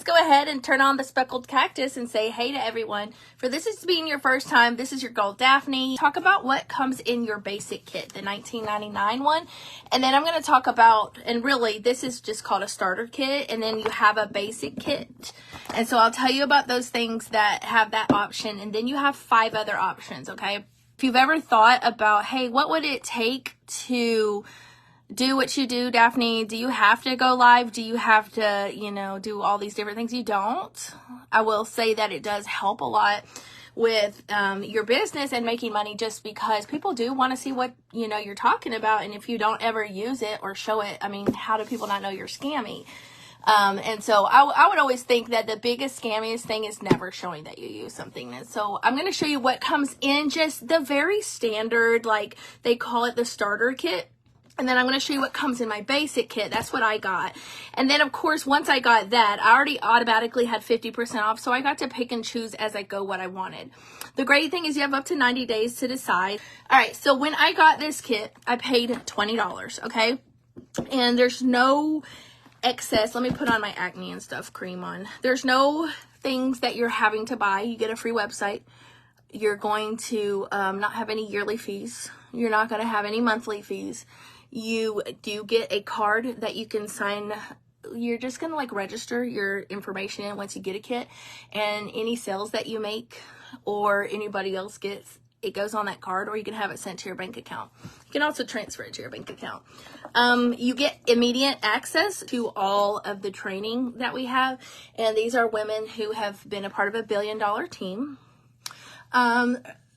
go ahead and turn on the speckled cactus and say hey to everyone. For this is being your first time, this is your girl Daphne. Talk about what comes in your basic kit, the $19.99 one. And then I'm going to talk about, and really this is just called a starter kit, and then you have a basic kit. And so I'll tell you about those things that have that option, and then you have 5 other options, okay? If you've ever thought about, hey, what would it take to do what you do, Daphne? Do you have to go live? Do you have to, do all these different things? You don't. I will say that it does help a lot with your business and making money, just because people do want to see what, you're talking about. And if you don't ever use it or show it, I mean, how do people not know you're scammy? And so I would always think that the biggest scammiest thing is never showing that you use something. And so I'm going to show you what comes in just the very standard, like they call it the starter kit. And then I'm going to show you what comes in my basic kit. That's what I got. And then, of course, once I got that, I already automatically had 50% off. So I got to pick and choose as I go what I wanted. The great thing is you have up to 90 days to decide. All right. So when I got this kit, I paid $20. Okay. And there's no excess. Let me put on my acne and stuff cream on. There's no things that you're having to buy. You get a free website. You're going to not have any yearly fees. You're not going to have any monthly fees. You do get a card that you can sign. You're just going to like register your information in once you get a kit, and any sales that you make or anybody else gets, it goes on that card, or you can have it sent to your bank account. You can also transfer it to your bank account. You get immediate access to all of the training that we have, and these are women who have been a part of a $1 billion team.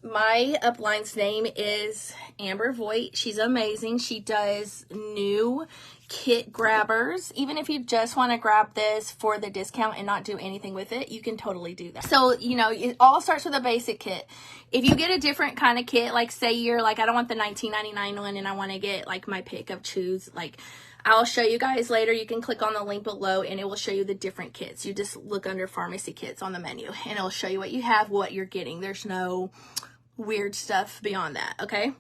My upline's name is Amber Voigt. She's amazing. She does new kit grabbers. Even if you just want to grab this for the discount and not do anything with it, you can totally do that. So, it all starts with a basic kit. If you get a different kind of kit, like say you're like, I don't want the $19.99 one and I want to get like my pick of choose, like I'll show you guys later. You can click on the link below and it will show you the different kits. You just look under pharmacy kits on the menu and it'll show you what you have, what you're getting. There's no weird stuff beyond that, okay?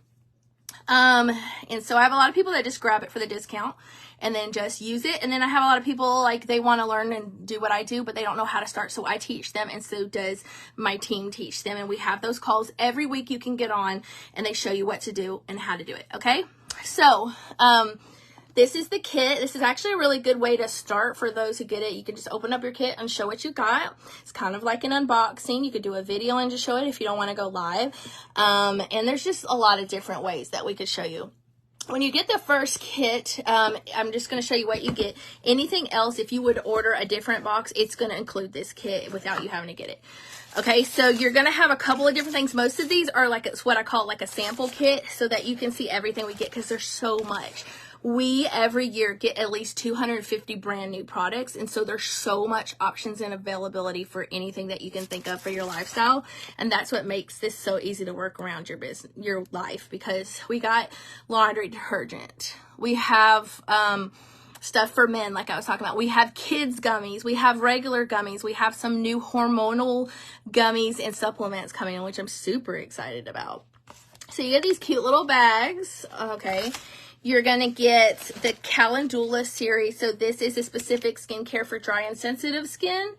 And so I have a lot of people that just grab it for the discount and then just use it. And then I have a lot of people like they want to learn and do what I do, but they don't know how to start. So I teach them, and so does my team teach them. And we have those calls every week you can get on, and they show you what to do and how to do it, okay? So, this is the kit. This is actually a really good way to start for those who get it. You can just open up your kit and show what you got. It's kind of like an unboxing. You could do a video and just show it if you don't want to go live. And there's just a lot of different ways that we could show you. When you get the first kit, I'm just going to show you what you get. Anything else, if you would order a different box, it's going to include this kit without you having to get it. Okay, so you're going to have a couple of different things. Most of these are like, it's what I call like a sample kit, so that you can see everything we get, because there's so much. We every year get at least 250 brand new products, and so there's so much options and availability for anything that you can think of for your lifestyle, and that's what makes this so easy to work around your business, your life, because we got laundry detergent, we have stuff for men like I was talking about, we have kids gummies, we have regular gummies, we have some new hormonal gummies and supplements coming in, which I'm super excited about. So you get these cute little bags, okay? You're going to get the Calendula series. So this is a specific skincare for dry and sensitive skin.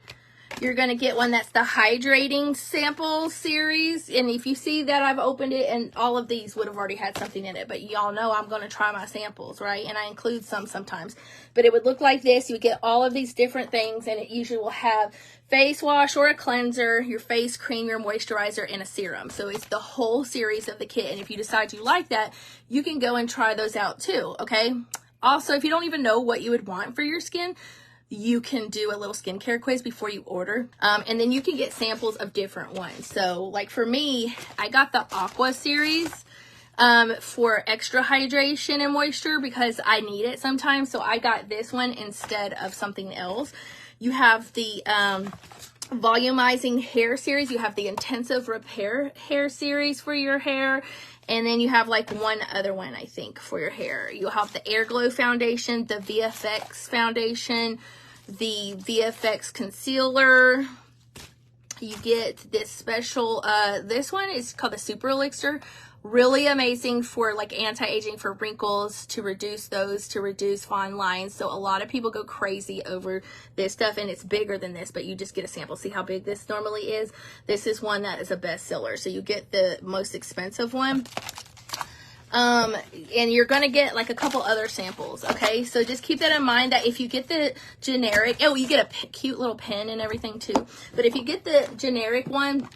You're going to get one that's the hydrating sample series. And if you see that I've opened it, and all of these would have already had something in it, but y'all know I'm going to try my samples, right? And I include some sometimes. But it would look like this. You would get all of these different things, and it usually will have face wash or a cleanser, your face cream, your moisturizer, and a serum. So it's the whole series of the kit. And if you decide you like that, you can go and try those out too, okay? Also, if you don't even know what you would want for your skin, you can do a little skincare quiz before you order. And then you can get samples of different ones. So like for me, I got the Aqua series for extra hydration and moisture because I need it sometimes. So I got this one instead of something else. You have the volumizing hair series. You have the intensive repair hair series for your hair. And then you have like one other one, I think, for your hair. You'll have the Air Glow foundation, the VFX foundation, the VFX concealer. You get this special, this one is called the Super Elixir Really amazing for like anti-aging, for wrinkles, to reduce those, to reduce fine lines. So a lot of people go crazy over this stuff, and it's bigger than this, but you just get a sample. See how big this normally is? This is one that is a bestseller. So you get the most expensive one. And you're going to get like a couple other samples. Okay. So just keep that in mind, that if you get the generic, oh, you get a cute little pen and everything too. But if you get the generic one,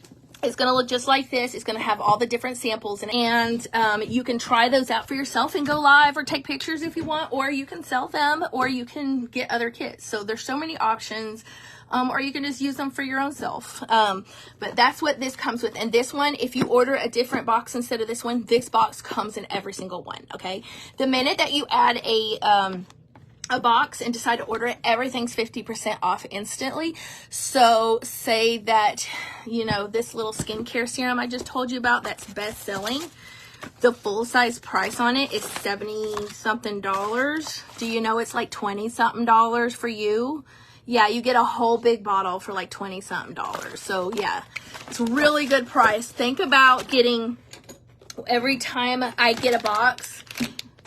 it's going to look just like this. It's going to have all the different samples, and you can try those out for yourself and go live or take pictures if you want, or you can sell them, or you can get other kits. So there's so many options, or you can just use them for your own self. But that's what this comes with. And this one, if you order a different box instead of this one, this box comes in every single one. Okay. The minute that you add a box and decide to order it, everything's 50% off instantly. So say that, you know, this little skincare serum I just told you about, that's best selling, the full size price on it is $70 something. Do you know it's like $20 something for you? Yeah, you get a whole big bottle for like $20 something. So yeah, it's a really good price. Think about getting, every time I get a box,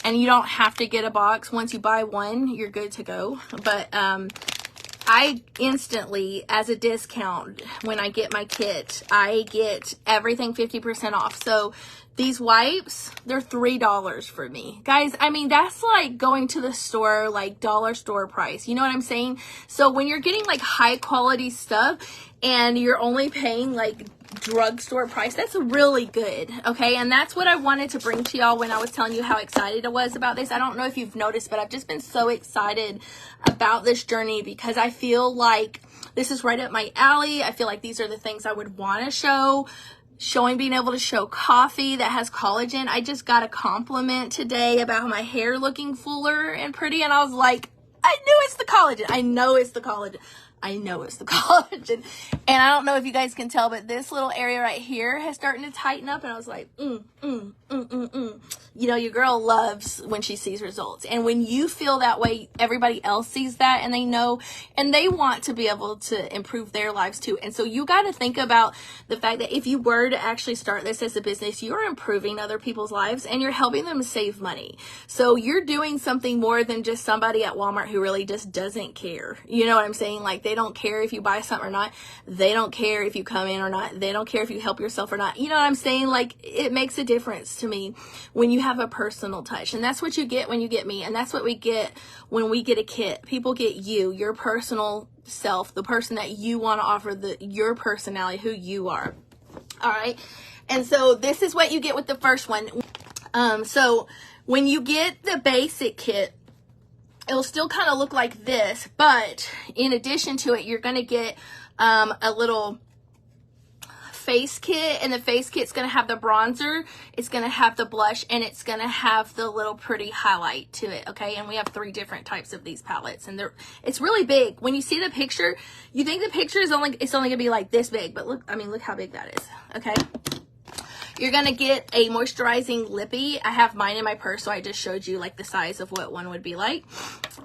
and you don't have to get a box. Once you buy one, you're good to go. But I instantly, as a discount, when I get my kit, I get everything 50% off. So these wipes, they're $3 for me. Guys, I mean, that's like going to the store, like dollar store price. You know what I'm saying? So when you're getting like high quality stuff and you're only paying like drugstore price, that's really good. Okay, and that's what I wanted to bring to y'all when I was telling you how excited I was about this. I don't know if you've noticed, but I've just been so excited about this journey because I feel like this is right up my alley. I feel like these are the things I would want to show. Being able to show coffee that has collagen. I just got a compliment today about my hair looking fuller and pretty, and I was like, I knew it's the collagen. I know it's the collagen. And I don't know if you guys can tell, but this little area right here has starting to tighten up, and I was like, You know, your girl loves when she sees results. And when you feel that way, everybody else sees that, and they know, and they want to be able to improve their lives too. And so you got to think about the fact that if you were to actually start this as a business, you're improving other people's lives and you're helping them save money. So you're doing something more than just somebody at Walmart who really just doesn't care. You know what I'm saying? Like, they don't care if you buy something or not. They don't care if you come in or not. They don't care if you help yourself or not. You know what I'm saying? Like, it makes a difference to me when you have a personal touch. And that's what you get when you get me. And that's what we get when we get a kit. People get you, your personal self, the person that you want to offer, your personality, who you are. All right. And so this is what you get with the first one. So when you get the basic kit, it'll still kind of look like this, but in addition to it, you're going to get a little face kit, and the face kit's going to have the bronzer, it's going to have the blush, and it's going to have the little pretty highlight to it. Okay, and we have 3 different types of these palettes, and it's really big. When you see the picture, you think the picture is only going to be like this big, but look, I mean, look how big that is. Okay, you're going to get a moisturizing lippy. I have mine in my purse, so I just showed you like the size of what one would be like.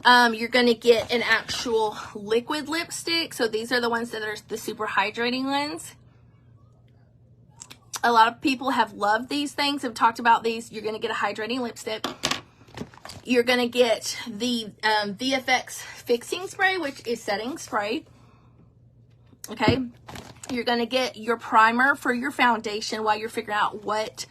You're going to get an actual liquid lipstick. So these are the ones that are the super hydrating ones. A lot of people have loved these things, have talked about these. You're going to get a hydrating lipstick. You're going to get the VFX fixing spray, which is setting spray. Okay. You're going to get your primer for your foundation while you're figuring out what,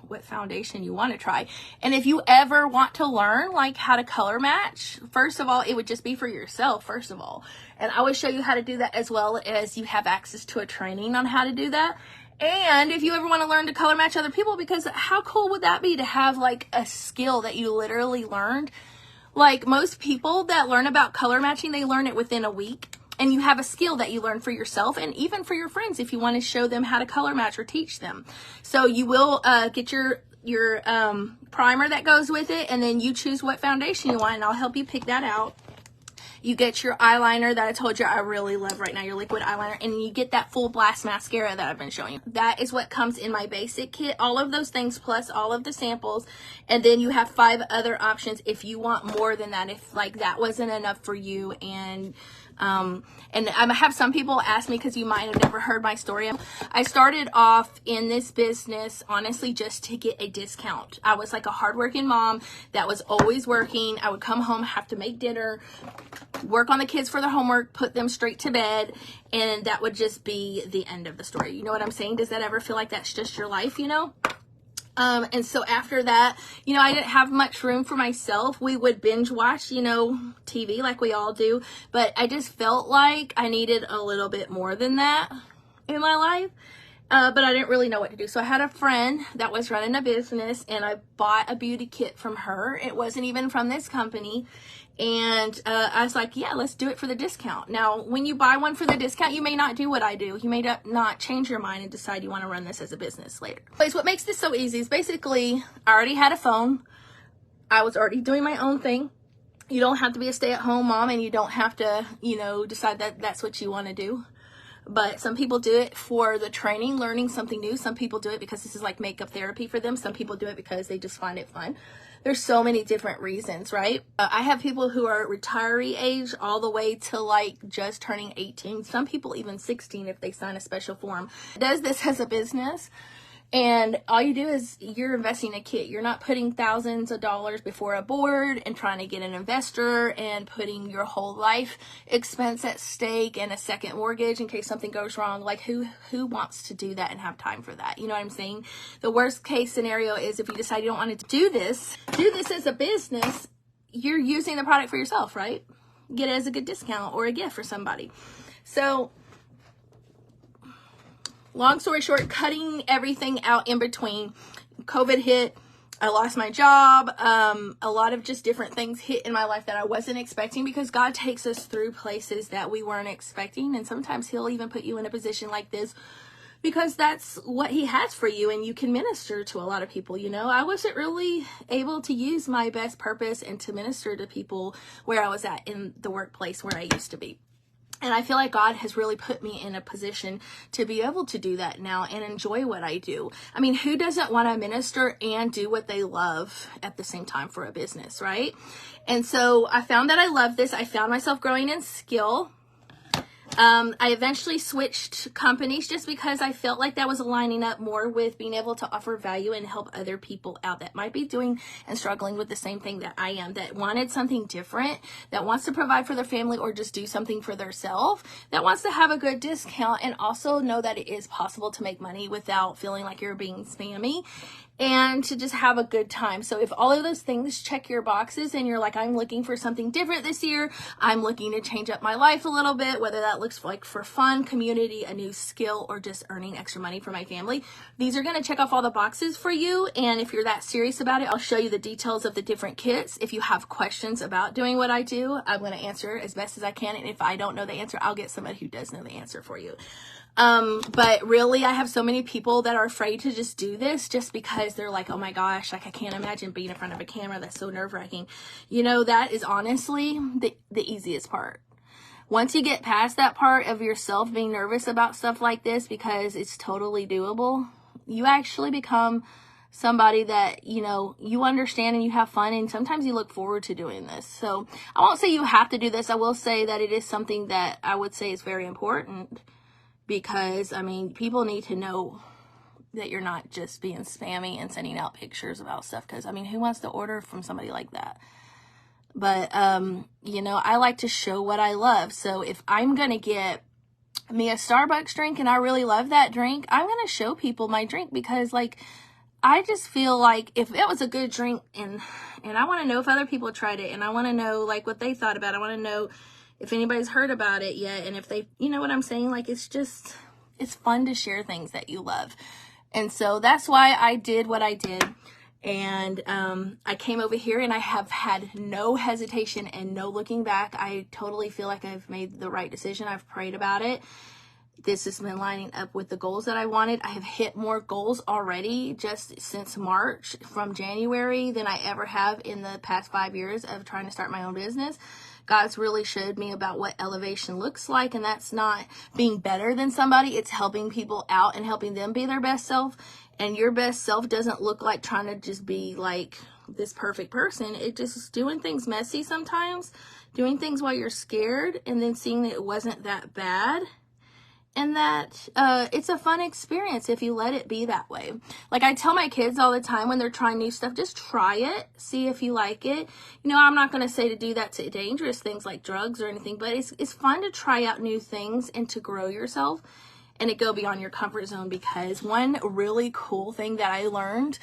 what foundation you want to try. And if you ever want to learn like how to color match, first of all, it would just be for yourself, first of all. And I will show you how to do that, as well as you have access to a training on how to do that. And if you ever want to learn to color match other people, because how cool would that be to have like a skill that you literally learned? Like, most people that learn about color matching, they learn it within a week. And you have a skill that you learn for yourself and even for your friends if you want to show them how to color match or teach them. So you will get your primer that goes with it, and then you choose what foundation you want, and I'll help you pick that out. You get your eyeliner that I told you I really love right now, your liquid eyeliner, and you get that full blast mascara that I've been showing you. That is what comes in my basic kit. All of those things plus all of the samples, and then you have 5 other options if you want more than that, if like that wasn't enough for you. And I have some people ask me, because you might have never heard my story. I started off in this business, honestly, just to get a discount. I was like a hardworking mom that was always working. I would come home, have to make dinner, work on the kids for their homework, put them straight to bed, and that would just be the end of the story. You know what I'm saying? Does that ever feel like that's just your life, you know? And so after that, you know, I didn't have much room for myself. We would binge watch, you know, TV like we all do, but I just felt like I needed a little bit more than that in my life. But I didn't really know what to do. So I had a friend that was running a business, and I bought a beauty kit from her. It wasn't even from this company. And I was like, yeah, let's do it for the discount. Now, when you buy one for the discount, you may not do what I do. You may not change your mind and decide you want to run this as a business later. Anyways, what makes this so easy is basically I already had a phone. I was already doing my own thing. You don't have to be a stay-at-home mom, and you don't have to, you know, decide that that's what you want to do. But some people do it for the training, learning something new. Some people do it because this is like makeup therapy for them. Some people do it because they just find it fun. There's so many different reasons, right? I have people who are retiree age all the way to like just turning 18. Some people even 16 if they sign a special form. Does this as a business. And all you do is you're investing in a kit. You're not putting thousands of dollars before a board and trying to get an investor and putting your whole life expense at stake and a second mortgage in case something goes wrong. Like who wants to do that and have time for that? You know what I'm saying? The worst case scenario is if you decide you don't want to do this as a business, you're using the product for yourself, right? Get it as a good discount or a gift for somebody. So long story short, cutting everything out in between. COVID hit. I lost my job. A lot of just different things hit in my life that I wasn't expecting, because God takes us through places that we weren't expecting. And sometimes he'll even put you in a position like this because that's what he has for you, and you can minister to a lot of people. You know, I wasn't really able to use my best purpose and to minister to people where I was at in the workplace where I used to be. And I feel like God has really put me in a position to be able to do that now and enjoy what I do. I mean, who doesn't want to minister and do what they love at the same time for a business, right? And so I found that I love this. I found myself growing in skill. I eventually switched companies just because I felt like that was aligning up more with being able to offer value and help other people out that might be doing and struggling with the same thing that I am, that wanted something different, that wants to provide for their family or just do something for themselves, that wants to have a good discount and also know that it is possible to make money without feeling like you're being spammy, and to just have a good time. So if all of those things check your boxes and you're like, I'm looking for something different this year, I'm looking to change up my life a little bit, whether that looks like for fun, community, a new skill, or just earning extra money for my family, these are going to check off all the boxes for you. And if you're that serious about it, I'll show you the details of the different kits. If you have questions about doing what I do, I'm going to answer as best as I can. And if I don't know the answer, I'll get somebody who does know the answer for you. But really, I have so many people that are afraid to just do this just because they're like, oh my gosh, like I can't imagine being in front of a camera. That's so nerve-wracking. You know, that is honestly the easiest part. Once you get past that part of yourself being nervous about stuff like this because it's totally doable, you actually become somebody that, you know, you understand and you have fun, and sometimes you look forward to doing this. So I won't say you have to do this. I will say that it is something that I would say is very important. Because, I mean, people need to know that you're not just being spammy and sending out pictures about stuff. Because, I mean, who wants to order from somebody like that? But, you know, I like to show what I love. So if I'm going to get me a Starbucks drink and I really love that drink, I'm going to show people my drink. Because, like, I just feel like if it was a good drink and I want to know if other people tried it. And I want to know, like, what they thought about it. I want to know if anybody's heard about it yet, and if they, you know what I'm saying? Like, it's fun to share things that you love. And so that's why I did what I did. And I came over here and I have had no hesitation and no looking back. I totally feel like I've made the right decision. I've prayed about it. This has been lining up with the goals that I wanted. I have hit more goals already just since March from January than I ever have in the past 5 years of trying to start my own business. God's really showed me about what elevation looks like, and that's not being better than somebody. It's helping people out and helping them be their best self. And your best self doesn't look like trying to just be like this perfect person. It just is doing things messy sometimes, doing things while you're scared, and then seeing that it wasn't that bad. And that it's a fun experience if you let it be that way. Like I tell my kids all the time when they're trying new stuff, just try it, see if you like it. You know, I'm not going to say to do that to dangerous things like drugs or anything, but it's fun to try out new things and to grow yourself and to go beyond your comfort zone. Because one really cool thing that I learned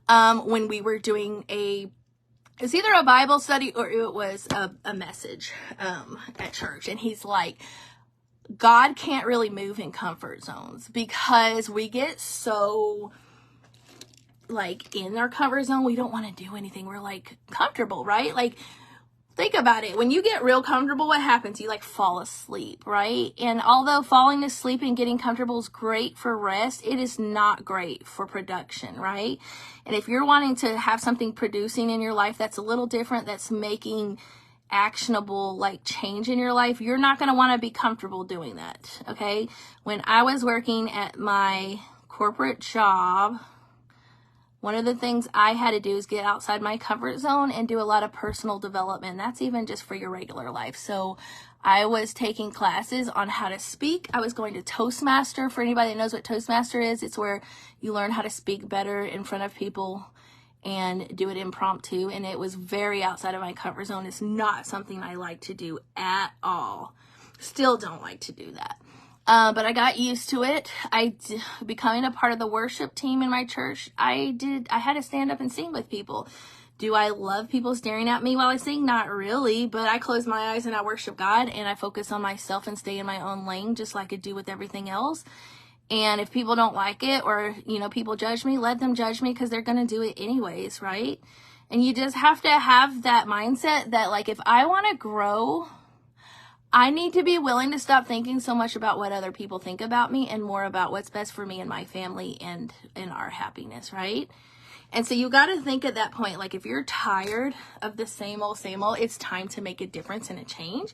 when we were doing it's either a Bible study or it was a message at church, and he's like, God can't really move in comfort zones because we get so like in our comfort zone. We don't want to do anything. We're like comfortable, right? Like think about it. When you get real comfortable, what happens? You like fall asleep, right? And although falling asleep and getting comfortable is great for rest, it is not great for production, right? And if you're wanting to have something producing in your life that's a little different, that's making actionable like change in your life, you're not going to want to be comfortable doing that. Okay. When I was working at my corporate job, one of the things I had to do is get outside my comfort zone and do a lot of personal development. That's even just for your regular life. So I was taking classes on how to speak. I was going to Toastmaster. For anybody that knows what Toastmaster is, it's where you learn how to speak better in front of people and do it impromptu, and it was very outside of my comfort zone. It's not something I like to do at all. Still don't like to do that. But I got used to it. Becoming a part of the worship team in my church, I had to stand up and sing with people. Do I love people staring at me while I sing? Not really, but I close my eyes and I worship God, and I focus on myself and stay in my own lane just like I do with everything else. And if people don't like it, or, you know, people judge me, let them judge me, because they're going to do it anyways, right? And you just have to have that mindset that, like, if I want to grow, I need to be willing to stop thinking so much about what other people think about me and more about what's best for me and my family and our happiness, right? And so you got to think at that point, like, if you're tired of the same old, it's time to make a difference and a change.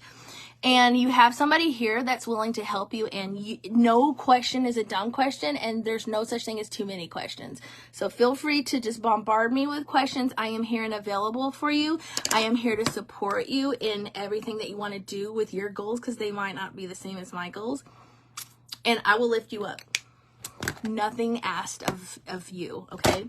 And you have somebody here that's willing to help you, and no question is a dumb question, and there's no such thing as too many questions. So feel free to just bombard me with questions. I am here and available for you. I am here to support you in everything that you want to do with your goals, because they might not be the same as my goals. And I will lift you up. Nothing asked of you, okay?